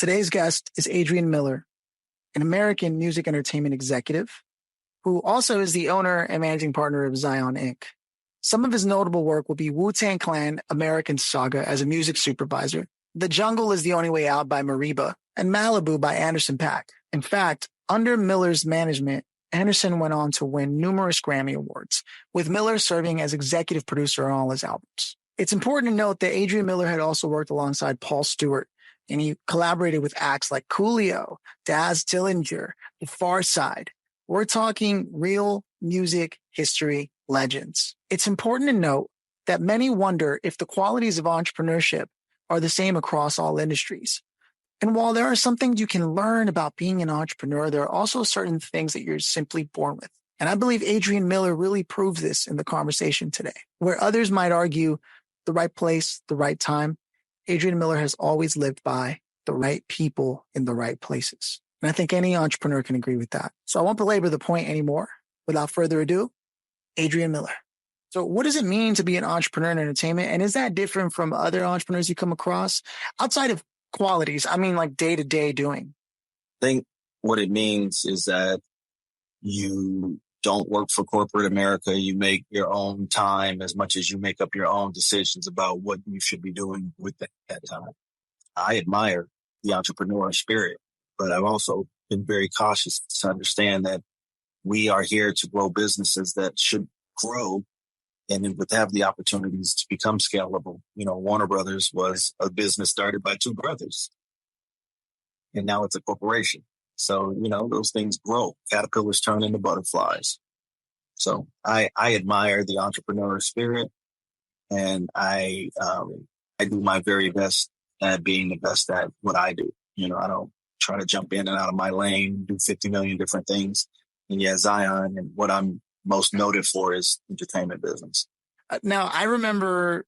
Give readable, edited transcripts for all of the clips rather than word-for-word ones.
Today's guest is Adrian Miller, an American music entertainment executive who also is the owner and managing partner of Zion Inc. Some of his notable work will be Wu-Tang Clan American Saga as a music supervisor, The Jungle is the Only Way Out by Mariba, and Malibu by Anderson .Paak. In fact, under Miller's management, Anderson went on to win numerous Grammy Awards, with Miller serving as executive producer on all his albums. It's important to note that Adrian Miller had also worked alongside Paul Stewart, and he collaborated with acts like Coolio, Daz Dillinger, The Far Side. We're talking real music history legends. It's important to note that many wonder if the qualities of entrepreneurship are the same across all industries. And while there are some things you can learn about being an entrepreneur, there are also certain things that you're simply born with. And I believe Adrian Miller really proves this in the conversation today. Where others might argue the right place, the right time, Adrian Miller has always lived by the right people in the right places. And I think any entrepreneur can agree with that. So I won't belabor the point anymore. Without further ado, Adrian Miller. So what does it mean to be an entrepreneur in entertainment? And is that different from other entrepreneurs you come across outside of qualities? I mean, like day-to-day doing. I think what it means is that you don't work for corporate America. You make your own time as much as you make up your own decisions about what you should be doing with that time. I admire the entrepreneurial spirit, but I've also been very cautious to understand that we are here to grow businesses that should grow and it would have the opportunities to become scalable. You know, Warner Brothers was a business started by two brothers, and now it's a corporation. So, you know, those things grow. Caterpillars turn into butterflies. So I admire the entrepreneurial spirit, and I do my very best at being the best at what I do. You know, I don't try to jump in and out of my lane, do 50 million different things. And yeah, Zion, and what I'm most noted for is entertainment business. Now, I remember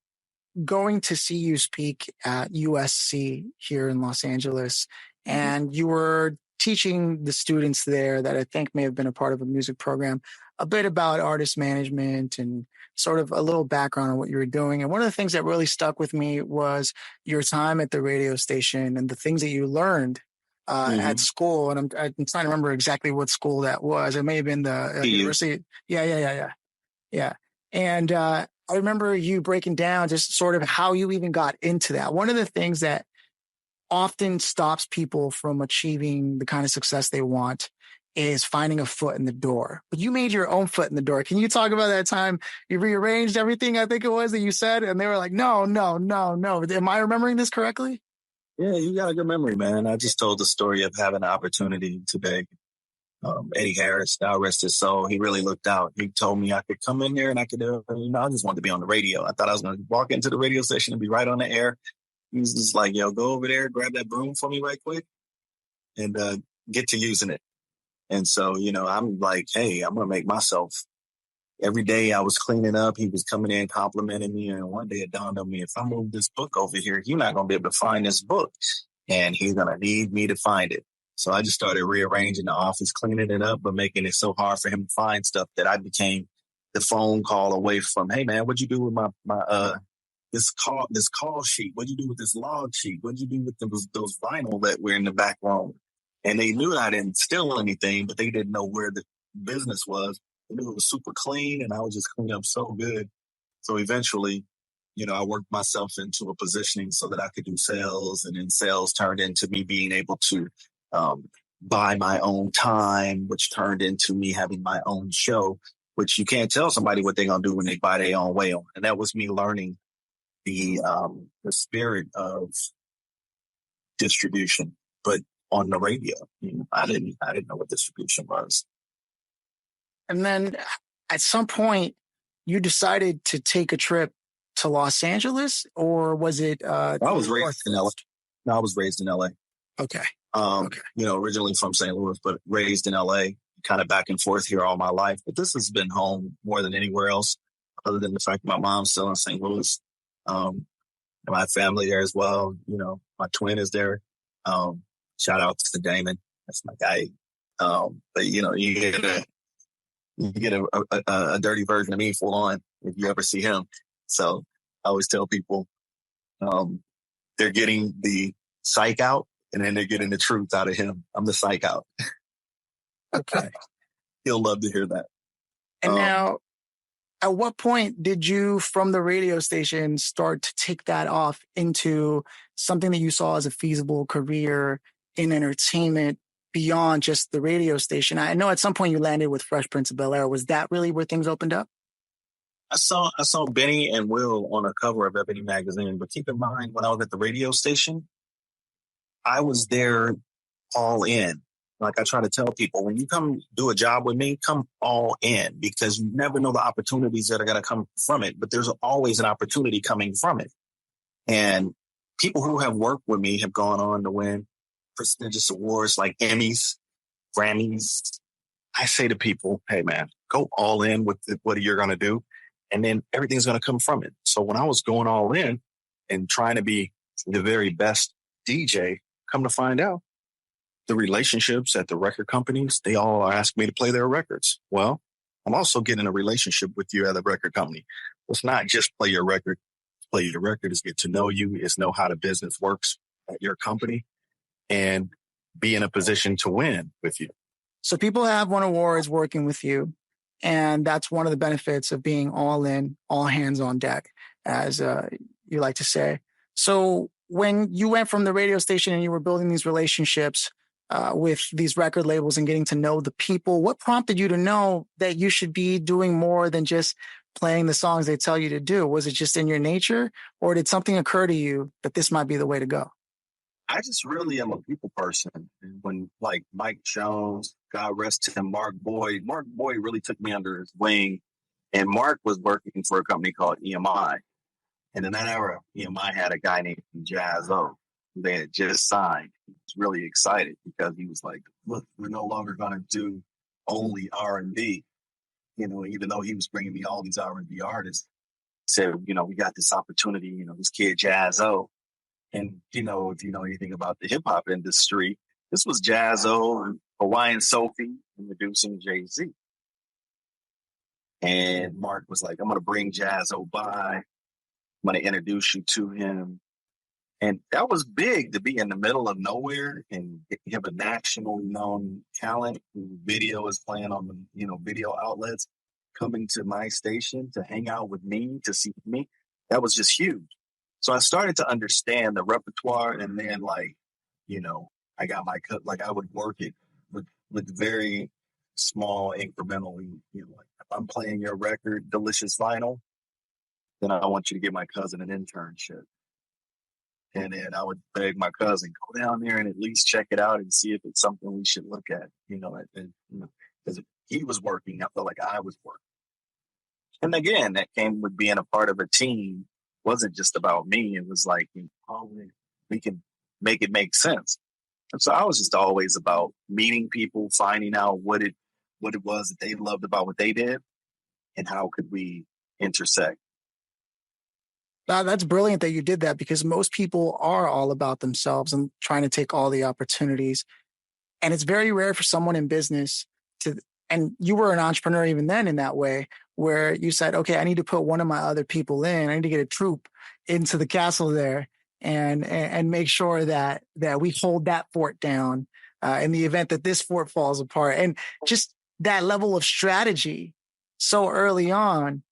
going to see you speak at USC here in Los Angeles, and you were teaching the students there that I think may have been a part of a music program, a bit about artist management and sort of a little background on what you were doing. And one of the things that really stuck with me was your time at the radio station and the things that you learned at school. And I'm trying to remember exactly what school that was. It may have been the university. Yeah. And I remember you breaking down just sort of how you even got into that. One of the things that often stops people from achieving the kind of success they want is finding a foot in the door. But you made your own foot in the door. Can you talk about that time you rearranged everything, I think it was, that you said, and they were like, no. Am I remembering this correctly? Yeah, you got a good memory, man. I just told the story of having an opportunity today. Eddie Harris, God rest his soul, he really looked out. He told me I could come in here and I could, I just wanted to be on the radio. I thought I was going to walk into the radio station and be right on the air. He was just like, yo, go over there, grab that broom for me right quick and get to using it. And so, you know, I'm like, hey, I'm going to make myself. Every day I was cleaning up, he was coming in, complimenting me. And one day it dawned on me, if I move this book over here, you're not going to be able to find this book. And he's going to need me to find it. So I just started rearranging the office, cleaning it up, but making it so hard for him to find stuff that I became the phone call away from, hey, man, what'd you do with my this call sheet? What'd you do with this log sheet? What'd you do with those vinyl that were in the back room? And they knew I didn't steal anything, but they didn't know where the business was. They knew it was super clean, and I was just cleaning up so good. So eventually, you know, I worked myself into a positioning so that I could do sales, and then sales turned into me being able to buy my own time, which turned into me having my own show, which you can't tell somebody what they're going to do when they buy their own way on. And that was me learning the spirit of distribution, but on the radio. You know, I didn't know what distribution was. And then at some point you decided to take a trip to Los Angeles, or was it? I was raised in LA. No, I was raised in LA. Okay. You know, originally from St. Louis, but raised in LA, kind of back and forth here all my life. But this has been home more than anywhere else, other than the fact that my mom's still in St. Louis. My family there as well. You know, my twin is there. Shout out to Damon. That's my guy. But you know, you get a dirty version of me full on if you ever see him. So I always tell people, they're getting the psych out and then they're getting the truth out of him. I'm the psych out. Okay. He'll love to hear that. And now, at what point did you, from the radio station, start to take that off into something that you saw as a feasible career in entertainment beyond just the radio station? I know at some point you landed with Fresh Prince of Bel-Air. Was that really where things opened up? I saw Benny and Will on a cover of Ebony magazine, but keep in mind when I was at the radio station, I was there all in. Like I try to tell people, when you come do a job with me, come all in, because you never know the opportunities that are going to come from it, but there's always an opportunity coming from it. And people who have worked with me have gone on to win prestigious awards like Emmys, Grammys. I say to people, hey man, go all in with what you're going to do, and then everything's going to come from it. So when I was going all in and trying to be the very best DJ, come to find out, the relationships at the record companies, they all are asking me to play their records. Well, I'm also getting a relationship with you at the record company. It's not just play your record. Play your record is get to know you, is know how the business works at your company, and be in a position to win with you. So people have won awards working with you, and that's one of the benefits of being all in, all hands on deck, as you like to say. So when you went from the radio station and you were building these relationships with these record labels and getting to know the people, what prompted you to know that you should be doing more than just playing the songs they tell you to do? Was it just in your nature, or did something occur to you that this might be the way to go? I just really am a people person. And when like Mike Jones, God rest him, Mark Boyd really took me under his wing. And Mark was working for a company called EMI. And in that era, EMI had a guy named Jazz O, who they had just signed. He was really excited because he was like, look, we're no longer going to do only R&B. Even though he was bringing me all these R&B artists, said, we got this opportunity, this kid Jazz O. And, if you know anything about the hip hop industry, this was Jazz O and Hawaiian Sophie introducing Jay-Z. And Mark was like, I'm going to bring Jazz O by. I'm going to introduce you to him. And that was big, to be in the middle of nowhere and have a nationally known talent whose video is playing on the, video outlets, coming to my station to hang out with me, to see me. That was just huge. So I started to understand the repertoire, and then I got I would work it with very small incrementally, like if I'm playing your record, Delicious Vinyl, then I want you to give my cousin an internship. And then I would beg my cousin, go down there and at least check it out and see if it's something we should look at, because he was working, I felt like I was working. And again, that came with being a part of a team. It wasn't just about me. It was like, we can make it make sense. And so I was just always about meeting people, finding out what it was that they loved about what they did, and how could we intersect. That's brilliant that you did that, because most people are all about themselves and trying to take all the opportunities. And it's very rare for someone in business and you were an entrepreneur even then in that way, where you said, okay, I need to put one of my other people in. I need to get a troop into the castle there and make sure that we hold that fort down in the event that this fort falls apart. And just that level of strategy so early on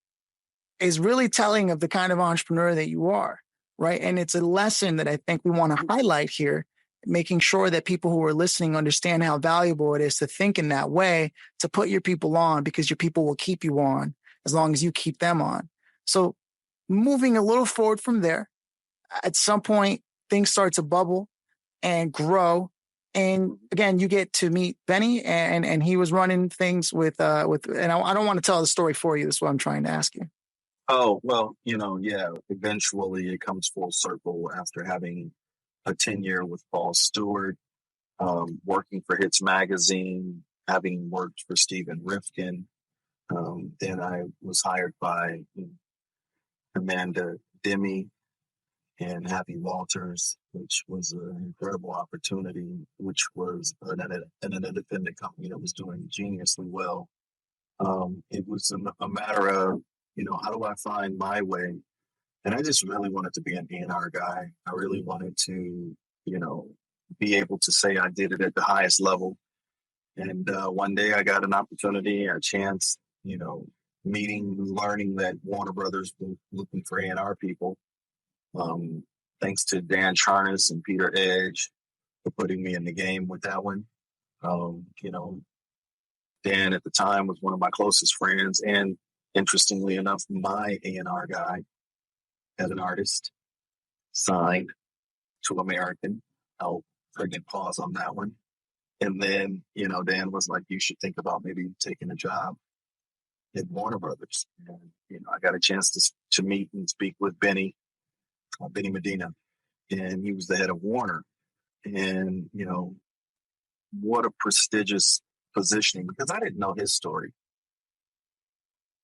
is really telling of the kind of entrepreneur that you are, right? And it's a lesson that I think we want to highlight here, making sure that people who are listening understand how valuable it is to think in that way, to put your people on, because your people will keep you on as long as you keep them on. So moving a little forward from there, at some point, things start to bubble and grow. And again, you get to meet Benny, and he was running things with, and I don't want to tell the story for you. That's what I'm trying to ask you. Oh, well, eventually it comes full circle after having a tenure with Paul Stewart, working for Hits Magazine, having worked for Stephen Rifkin. Then I was hired by Amanda Demi and Happy Walters, which was an incredible opportunity, which was an independent company that was doing geniusly well. It was a matter of, how do I find my way? And I just really wanted to be an A&R guy. I really wanted to, be able to say I did it at the highest level. And one day I got an opportunity, a chance, meeting, learning that Warner Brothers was looking for A&R people. Thanks to Dan Charnas and Peter Edge for putting me in the game with that one. Dan at the time was one of my closest friends, and interestingly enough, my A&R guy as an artist signed to American. I'll pregnant pause on that one. And then, Dan was like, you should think about maybe taking a job at Warner Brothers. And, I got a chance to meet and speak with Benny Medina, and he was the head of Warner. And, what a prestigious positioning, because I didn't know his story.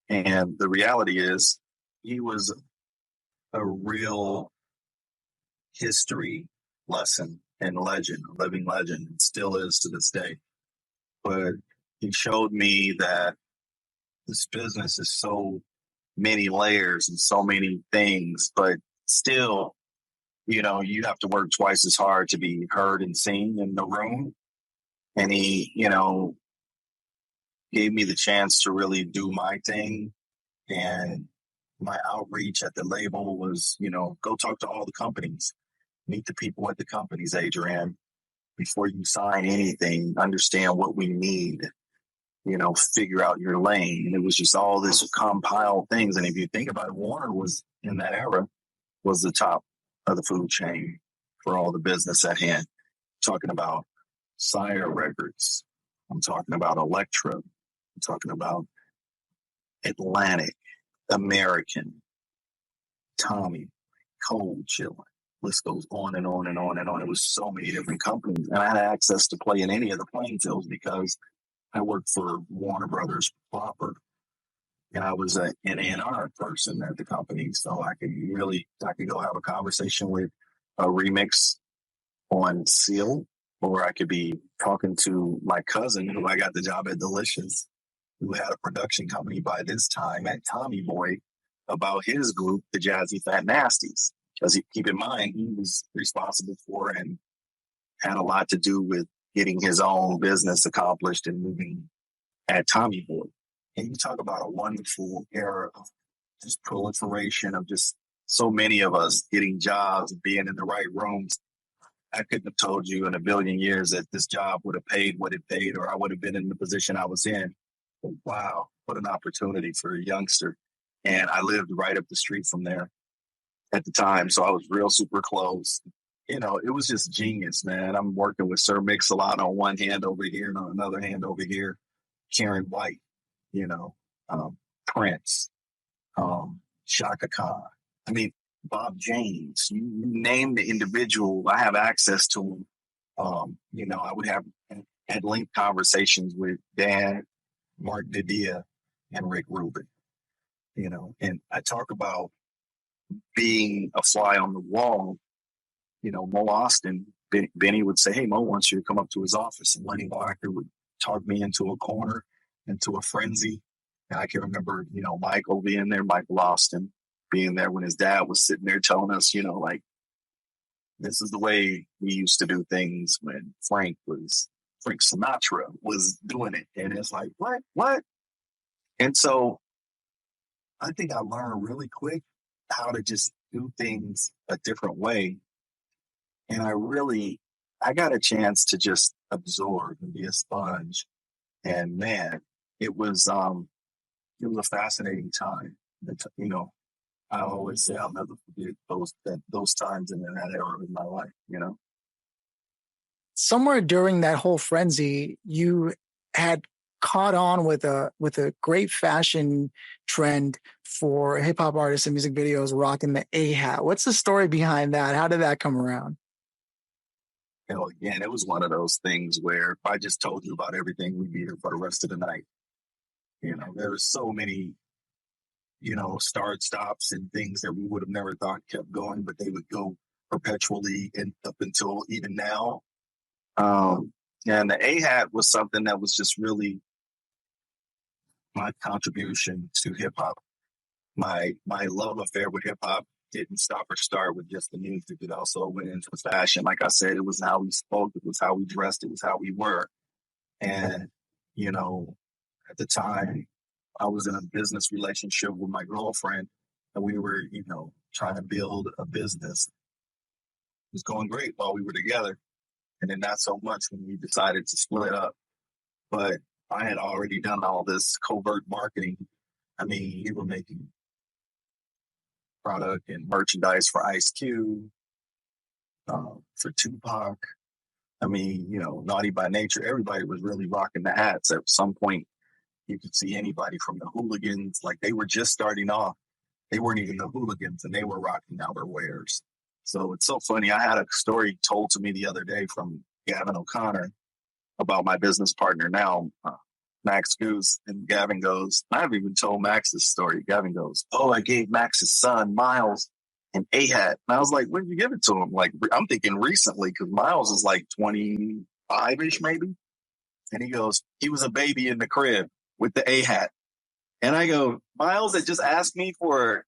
And the reality is he was a real history lesson and legend, a living legend, and still is to this day. But he showed me that this business is so many layers and so many things, but still, you have to work twice as hard to be heard and seen in the room. And he, gave me the chance to really do my thing. And my outreach at the label was, go talk to all the companies, meet the people at the companies, Adrian, before you sign anything, understand what we need, figure out your lane. And it was just all this compiled things. And if you think about it, Warner was in that era, was the top of the food chain for all the business at hand. Talking about Sire Records. I'm talking about Elektra. I'm talking about Atlantic, American, Tommy, Cold Chillin'. List goes on and on and on and on. It was so many different companies. And I had access to play in any of the playing fields because I worked for Warner Brothers proper. And I was an A&R person at the company. So I could go have a conversation with a remix on Seal, or I could be talking to my cousin who I got the job at Delicious, who had a production company by this time at Tommy Boy, about his group, the Jazzy Fat Nasties. Because keep in mind, he was responsible for and had a lot to do with getting his own business accomplished and moving at Tommy Boy. And you talk about a wonderful era of just proliferation of just so many of us getting jobs and being in the right rooms. I couldn't have told you in a billion years that this job would have paid what it paid, or I would have been in the position I was in. But wow, what an opportunity for a youngster. And I lived right up the street from there at the time. So I was real super close. It was just genius, man. I'm working with Sir Mix-a-Lot on one hand over here and on another hand over here, Karen White, Prince, Shaka Khan. I mean, Bob James, you name the individual, I have access to him. I would have had length conversations with Dan, Mark Didia, and Rick Rubin, and I talk about being a fly on the wall. Mo Austin, Benny would say, hey, Mo wants you to come up to his office, and Lenny Walker would talk me into a corner, into a frenzy. And I can remember, Michael being there, Michael Austin being there when his dad was sitting there telling us, this is the way we used to do things when Frank Sinatra was doing it. And it's like, what? And so I think I learned really quick how to just do things a different way. And I got a chance to just absorb and be a sponge. And man, it was a fascinating time. I always say I'll never forget those times in that era of my life, Somewhere during that whole frenzy, you had caught on with a great fashion trend for hip hop artists and music videos rocking the A hat. What's the story behind that? How did that come around? Again, it was one of those things where if I just told you about everything, we'd be here for the rest of the night. There were so many, start stops and things that we would have never thought kept going, but they would go perpetually and up until even now. And the A hat was something that was just really my contribution to hip hop. My love affair with hip hop didn't stop or start with just the music. It also went into fashion. Like I said, it was how we spoke, it was how we dressed, it was how we were. And, you know, at the time, I was in a business relationship with my girlfriend, and we were, you know, trying to build a business. It was going great while we were together. And then not so much when we decided to split up. But I had already done all this covert marketing. I mean, we were making product and merchandise for Ice Cube, for Tupac. I mean, you know, Naughty by Nature, everybody was really rocking the hats. At some point, you could see anybody from the Hooligans, like they were just starting off. They weren't even the Hooligans, and they were rocking outerwears. So it's so funny. I had a story told to me the other day from Gavin O'Connor about my business partner now, Max Goose. And Gavin goes, I haven't even told Max this story. Gavin goes, oh, I gave Max's son, Miles, an A-hat. And I was like, when did you give it to him? Like, I'm thinking recently, because Miles is like 25-ish maybe. And he goes, he was a baby in the crib with the A-hat. And I go, Miles had just asked me for,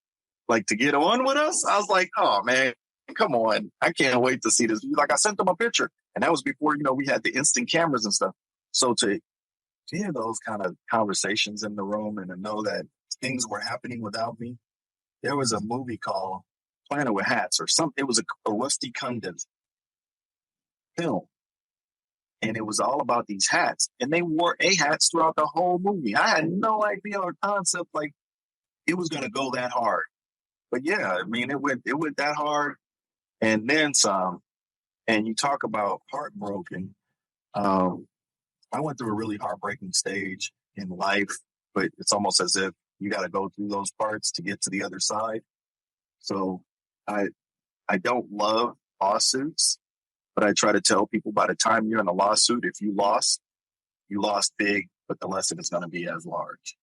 like, to get on with us? I was like, oh, man, come on. I can't wait to see this. Like, I sent him a picture. And that was before, you know, we had the instant cameras and stuff. So to hear those kind of conversations in the room and to know that things were happening without me, there was a movie called Planet with Hats or something. It was a Rusty Cundin film. And it was all about these hats. And they wore A-hats throughout the whole movie. I had no idea or concept like it was going to go that hard. But yeah, I mean, it went that hard and then some. And you talk about heartbroken. I went through a really heartbreaking stage in life, but it's almost as if you got to go through those parts to get to the other side. So I don't love lawsuits, but I try to tell people by the time you're in a lawsuit, if you lost big, but the lesson is going to be as large,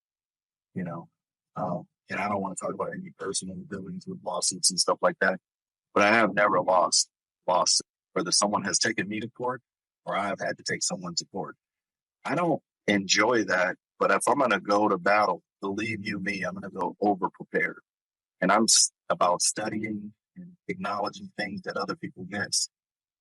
you know. And I don't want to talk about any personal dealings with lawsuits and stuff like that, but I have never lost, whether someone has taken me to court or I have had to take someone to court. I don't enjoy that, but if I'm going to go to battle, believe you me, I'm going to go over prepared. And I'm about studying and acknowledging things that other people miss.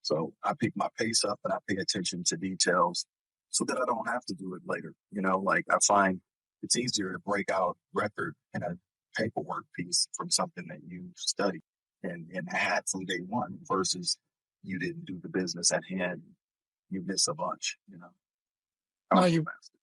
So I pick my pace up and I pay attention to details so that I don't have to do it later. You know, like I find it's easier to break out record in a paperwork piece from something that you studied and had from day one versus you didn't do the business at hand. You miss a bunch, you know.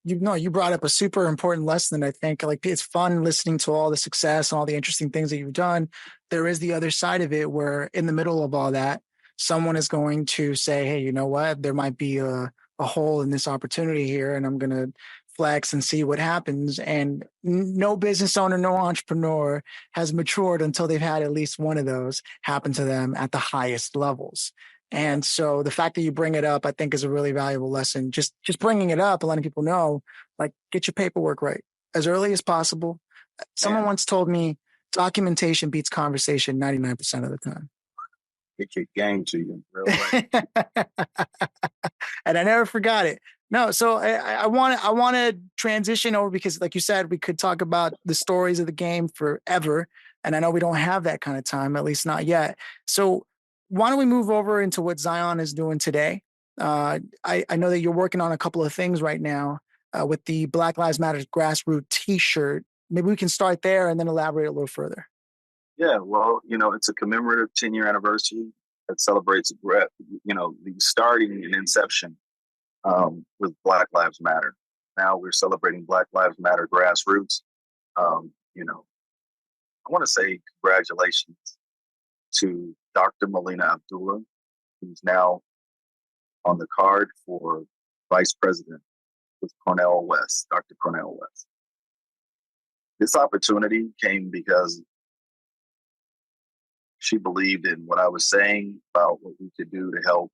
No, you brought up a super important lesson. I think like it's fun listening to all the success and all the interesting things that you've done. There is the other side of it where in the middle of all that, someone is going to say, hey, you know what? There might be a hole in this opportunity here, and I'm going to flex and see what happens. And no business owner, no entrepreneur has matured until they've had at least one of those happen to them at the highest levels. And so the fact that you bring it up, I think is a really valuable lesson. Just bringing it up and letting people know, like, get your paperwork right as early as possible. Someone once told me documentation beats conversation 99% of the time. It kick game to you, real way. And I never forgot it. No, so I want to transition over because, like you said, we could talk about the stories of the game forever, and I know we don't have that kind of time, at least not yet. So why don't we move over into what Zion is doing today? I know that you're working on a couple of things right now with the Black Lives Matter grassroots T-shirt. Maybe we can start there and then elaborate a little further. Yeah, well, you know, it's a commemorative 10-year anniversary that celebrates, you know, the starting and inception with Black Lives Matter. Now we're celebrating Black Lives Matter grassroots. You know, I want to say congratulations to Dr. Melina Abdullah, who's now on the card for vice president with Cornel West, Dr. Cornel West. This opportunity came because she believed in what I was saying about what we could do to help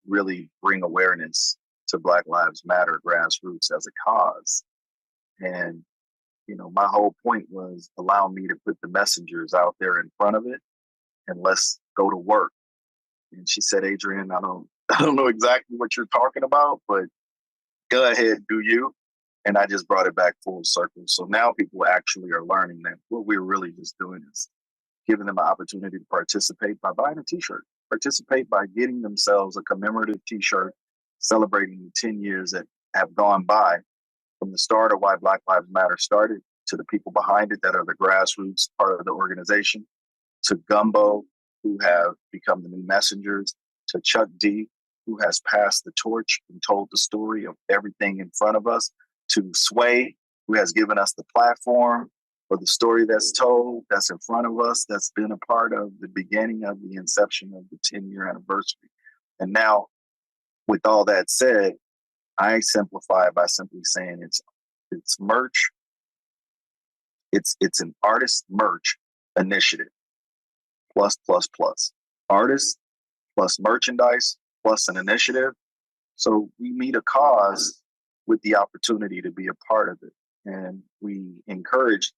really bring awareness to Black Lives Matter grassroots as a cause. And, you know, my whole point was allow me to put the messengers out there in front of it and let's go to work. And she said, Adrian, I don't know exactly what you're talking about, but go ahead, do you. And I just brought it back full circle. So now people actually are learning that what we're really just doing is giving them an opportunity to participate by buying a t-shirt, participate by getting themselves a commemorative t-shirt celebrating the 10 years that have gone by from the start of why Black Lives Matter started, to the people behind it that are the grassroots part of the organization, to Gumbo, who have become the new messengers, to Chuck D, who has passed the torch and told the story of everything in front of us, to Sway, who has given us the platform for the story that's told, that's in front of us, that's been a part of the beginning of the inception of the 10-year anniversary. And now, with all that said, I simplify it by simply saying it's merch. It's an artist merch initiative. Plus. Artists plus merchandise plus an initiative. So we meet a cause with the opportunity to be a part of it. And we encourage,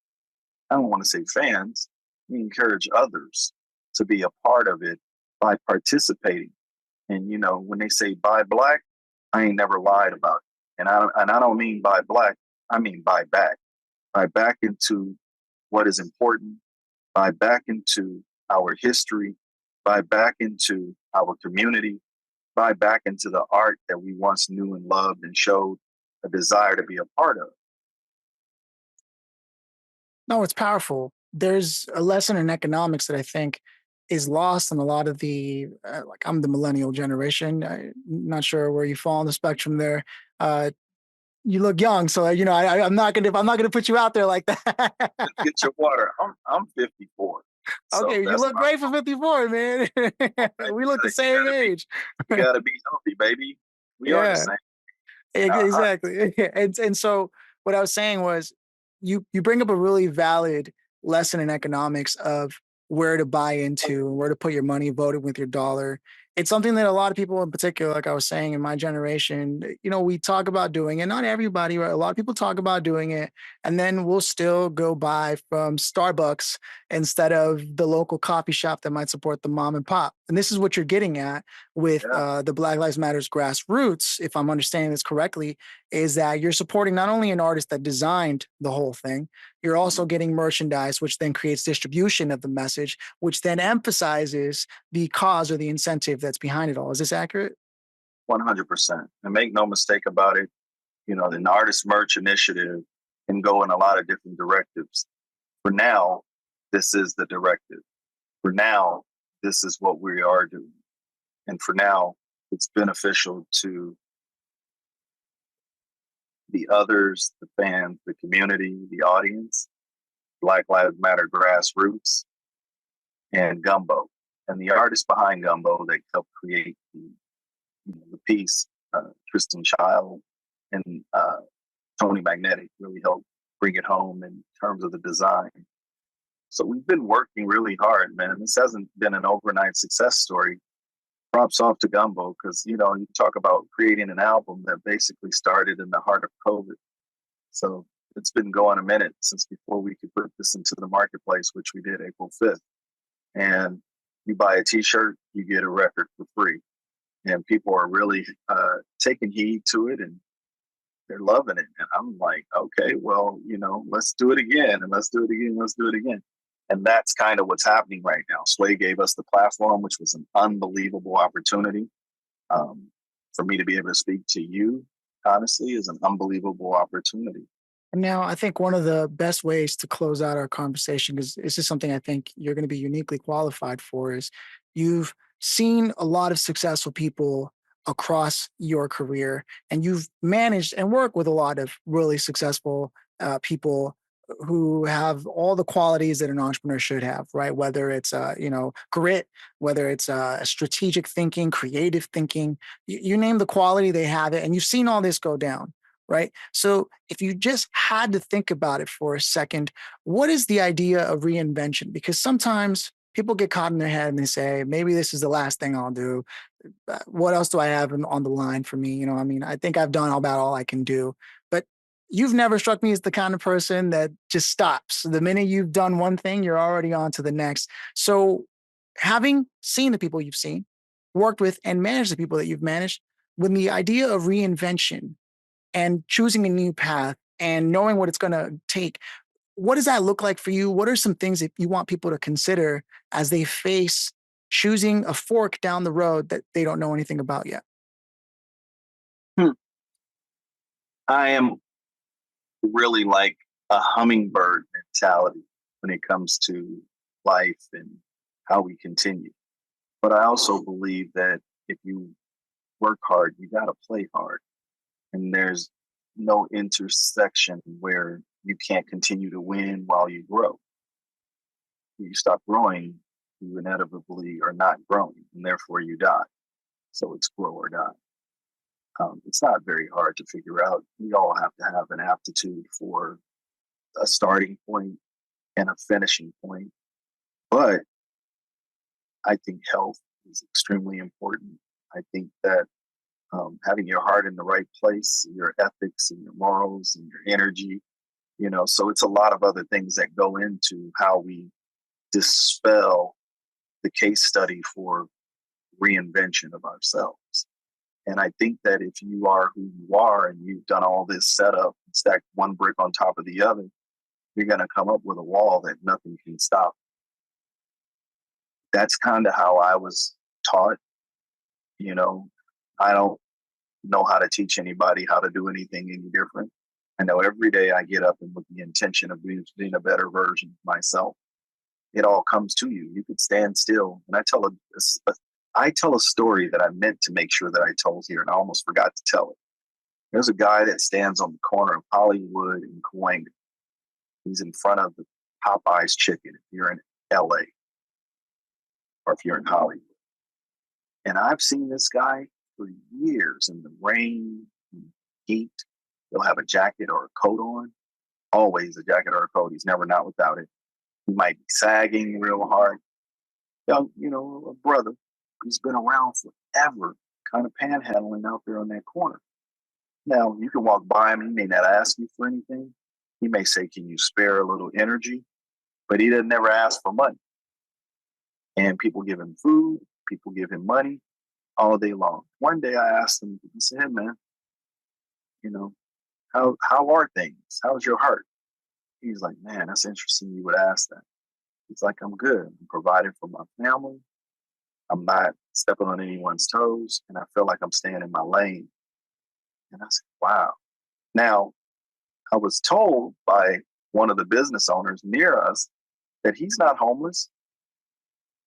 I don't want to say fans, we encourage others to be a part of it by participating. And, you know, when they say buy Black, I ain't never lied about it. And I don't mean buy Black, I mean buy back. Buy back into what is important, buy back into our history, buy back into our community, buy back into the art that we once knew and loved and showed a desire to be a part of. No, it's powerful. There's a lesson in economics that I think is lost in a lot of the, like, I'm the millennial generation. I'm not sure where you fall on the spectrum there. Uh, you look young, so I'm not gonna put you out there like that. Get your water. I'm 54. So Okay, you look great for 54, man. We look the same age. You gotta be healthy, baby. We are the Yeah, same. exactly. And so what I was saying was, you bring up a really valid lesson in economics of where to buy into and where to put your money, voting with your dollar. It's something that a lot of people in particular, like I was saying, in my generation, we talk about doing it. Not everybody, right? A lot of people talk about doing it, and then we'll still go buy from Starbucks instead of the local coffee shop that might support the mom and pop. And this is what you're getting at with the Black Lives Matters grassroots, if I'm understanding this correctly, is that you're supporting not only an artist that designed the whole thing, you're also getting merchandise, which then creates distribution of the message, which then emphasizes the cause or the incentive that's behind it all. Is this accurate? 100%. And make no mistake about it, the artist merch initiative can go in a lot of different directives. For now, this is the directive. For now, this is what we are doing. And for now, it's beneficial to the others, the fans, the community, the audience, Black Lives Matter grassroots, and Gumbo. And the artists behind Gumbo that helped create the piece, Tristan Child and Tony Magnetic really helped bring it home in terms of the design. So we've been working really hard, man. This hasn't been an overnight success story. Props off to Gumbo, because, you talk about creating an album that basically started in the heart of COVID. So it's been going a minute since before we could put this into the marketplace, which we did April 5th. And you buy a t-shirt, you get a record for free. And people are really taking heed to it, and they're loving it. And I'm like, okay, well, let's do it again, and let's do it again, let's do it again. And that's kind of what's happening right now. Sway gave us the platform, which was an unbelievable opportunity. For me to be able to speak to you, honestly, is an unbelievable opportunity. Now, I think one of the best ways to close out our conversation, because this is something I think you're going to be uniquely qualified for, is you've seen a lot of successful people across your career, and you've managed and worked with a lot of really successful people who have all the qualities that an entrepreneur should have, right? Whether it's grit, whether it's strategic thinking, creative thinking, you name the quality, they have it, and you've seen all this go down. Right. So if you just had to think about it for a second, what is the idea of reinvention? Because sometimes people get caught in their head and they say, maybe this is the last thing I'll do. What else do I have on the line for me? I think I've done about all I can do. But you've never struck me as the kind of person that just stops. The minute you've done one thing, you're already on to the next. So having seen the people you've seen, worked with, and managed the people that you've managed, when the idea of reinvention and choosing a new path and knowing what it's going to take, what does that look like for you? What are some things that you want people to consider as they face choosing a fork down the road that they don't know anything about yet? Hmm. I am really like a hummingbird mentality when it comes to life and how we continue. But I also believe that if you work hard, you got to play hard. And there's no intersection where you can't continue to win while you grow. You stop growing, you inevitably are not growing, and therefore you die. So it's grow or die. It's not very hard to figure out. We all have to have an aptitude for a starting point and a finishing point. But I think health is extremely important. I think that having your heart in the right place, your ethics and your morals and your energy, so it's a lot of other things that go into how we dispel the case study for reinvention of ourselves. And I think that if you are who you are and you've done all this setup and stacked one brick on top of the other, you're going to come up with a wall that nothing can stop. That's kind of how I was taught. I don't know how to teach anybody how to do anything any different. I know every day I get up and with the intention of being a better version of myself. It all comes to you. You could stand still. And I tell a story that I meant to make sure that I told here, and I almost forgot to tell it. There's a guy that stands on the corner of Hollywood and Cahuenga. He's in front of the Popeye's chicken if you're in LA or if you're in Hollywood. And I've seen this guy for years in the rain, heat. He'll have a jacket or a coat on, always a jacket or a coat. He's never not without it. He might be sagging real hard. Young, a brother. He's been around forever, kind of panhandling out there on that corner. Now, you can walk by him. He may not ask you for anything. He may say, can you spare a little energy? But he doesn't never ask for money. And people give him food. People give him money all day long. One day I asked him, I said, hey, man, how are things? How's your heart? He's like, man, that's interesting you would ask that. He's like, I'm good. I'm providing for my family. I'm not stepping on anyone's toes. And I feel like I'm staying in my lane. And I said, wow. Now, I was told by one of the business owners near us that he's not homeless.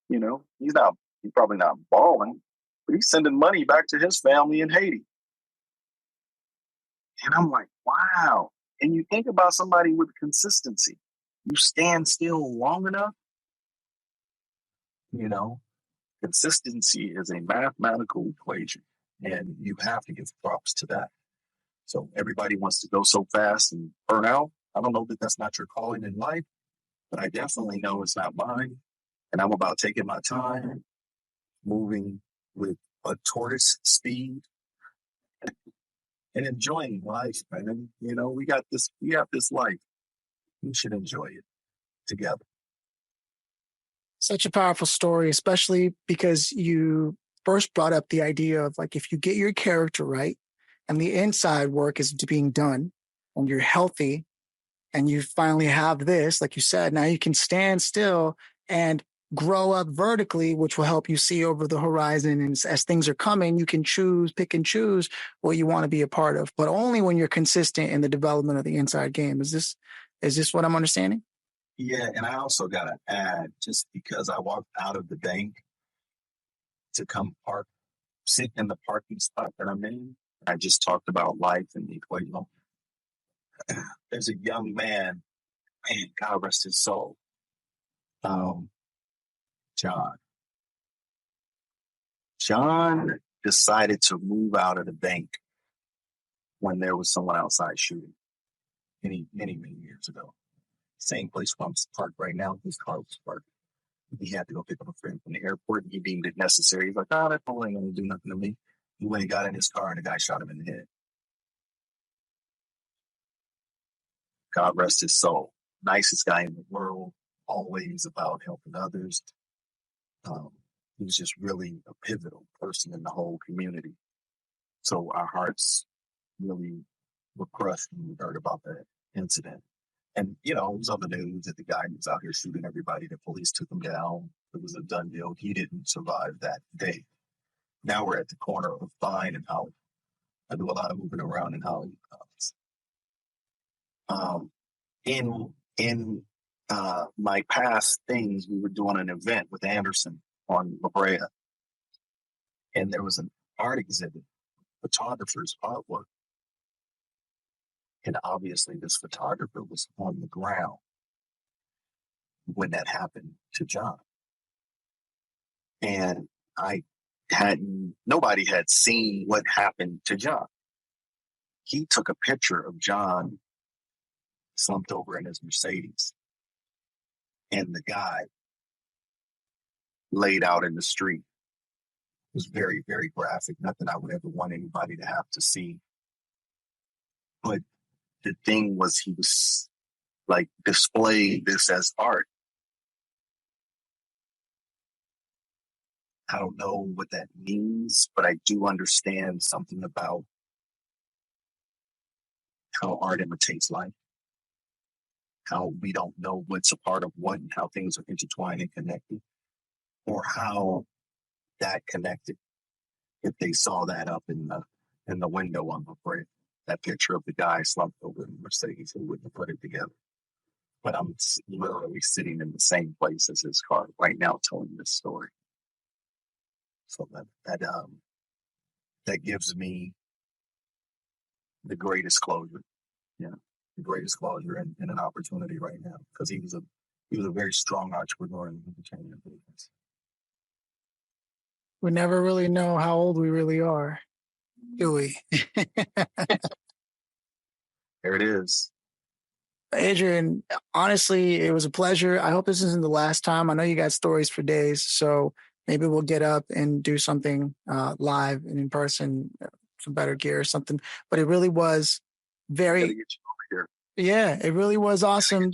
He's probably not balling, but he's sending money back to his family in Haiti. And I'm like, wow. And you think about somebody with consistency. You stand still long enough, consistency is a mathematical equation, and you have to give props to that. So everybody wants to go so fast and burn out. I don't know that that's not your calling in life, but I definitely know it's not mine. And I'm about taking my time, moving with a tortoise speed and enjoying life, man. We have this life. We should enjoy it together. Such a powerful story, especially because you first brought up the idea of like, if you get your character right and the inside work is being done and you're healthy and you finally have this, like you said, now you can stand still and grow up vertically, which will help you see over the horizon. And as things are coming, you can pick and choose what you want to be a part of, but only when you're consistent in the development of the inside game. Is this what I'm understanding? Yeah, and I also got to add, just because I walked out of the bank to come sit in the parking spot that I'm in, I just talked about life and the equation. There's a young man, God rest his soul, John. John decided to move out of the bank when there was someone outside shooting many, many, many years ago. Same place where I'm parked right now. His car was parked. He had to go pick up a friend from the airport, and he deemed it necessary. He's like, that probably ain't going to do nothing to me. He went and got in his car, and the guy shot him in the head. God rest his soul. Nicest guy in the world, always about helping others. He was just really a pivotal person in the whole community. So our hearts really were crushed when we heard about that incident. And, it was on the news that the guy was out here shooting everybody. The police took him down. It was a done deal. He didn't survive that day. Now we're at the corner of Vine and Hollywood. I do a lot of moving around in Hollywood. In my past things, we were doing an event with Anderson on La Brea. And there was an art exhibit, photographer's artwork. And obviously this photographer was on the ground when that happened to John. And nobody had seen what happened to John. He took a picture of John slumped over in his Mercedes and the guy laid out in the street. It was very, very graphic. Nothing I would ever want anybody to have to see. But the thing was, he was like displaying this as art. I don't know what that means, but I do understand something about how art imitates life, how we don't know what's a part of what and how things are intertwined and connected, or how that connected. If they saw that up in the window on the break, that picture of the guy slumped over in the Mercedes, who wouldn't have put it together. But I'm literally sitting in the same place as his car right now, telling this story. So that gives me the greatest closure, the greatest closure and an opportunity right now, because he was a very strong entrepreneur in the entertainment business. We never really know how old we really are, do we? There it is. Adrian, honestly, it was a pleasure. I hope this isn't the last time. I know you got stories for days, so maybe we'll get up and do something live and in person, some better gear or something. But it really was very, yeah, it really was awesome.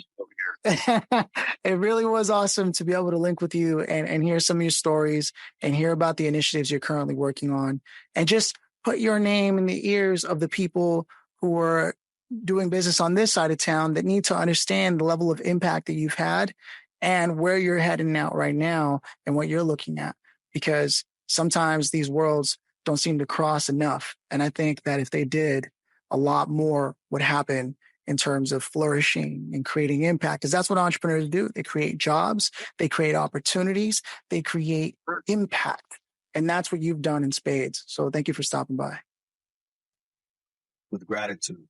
It really was awesome to be able to link with you and hear some of your stories and hear about the initiatives you're currently working on, and just put your name in the ears of the people who are doing business on this side of town that need to understand the level of impact that you've had and where you're heading out right now and what you're looking at, because sometimes these worlds don't seem to cross enough. And I think that if they did, a lot more would happen in terms of flourishing and creating impact, because that's what entrepreneurs do. They create jobs, they create opportunities, they create impact. And that's what you've done in spades. So thank you for stopping by. With gratitude.